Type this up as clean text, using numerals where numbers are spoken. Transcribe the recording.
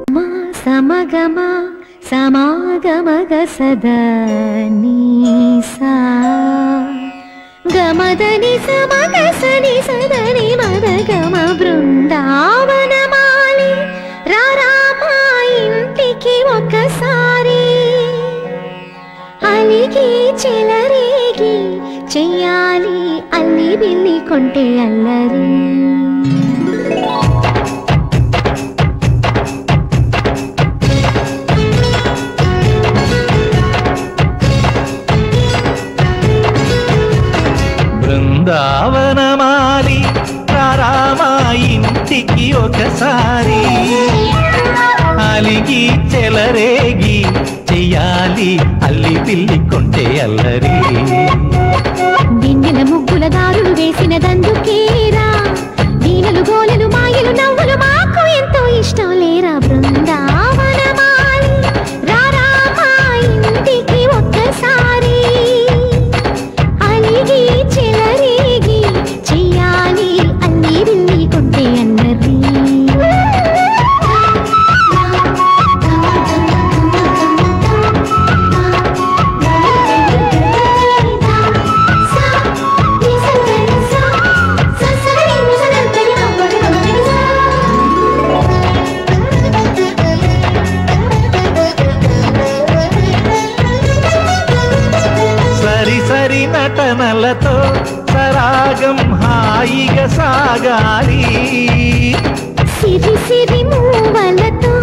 సమగమ సమాగమగ సదా నీసా గమదని సమగ సని సదని మదగమ బృందావనమాలి రారామా ఇంటికి ఒకసారి అలిగి చెలరేగి చెయ్యాలి అల్లి బిల్లి కొంటే అల్లరి బృందావనమాలి రారామా ఇంటికి ఒకసారి అలిగి చెలరేగి చెయ్యాలి అల్లి పిల్లి కొంటే అల్లరి దిన్నెల ముగ్గుల దారులు వేసిన దందుకేరా దీనలు గోలెలు మాయలు నవ్వులు మాకు ఎంతో ఇష్టం లేరా బృందావనమాలి రారామా ఇంటికి ఒక్కసారి అలిగి చెలరేగి చెయ్యాలి అల్లి బిల్లి కొంటే అన్నది సరి నటనలతో సరాగం హాయిగా సాగాలి సిరి సిరి మూవలతో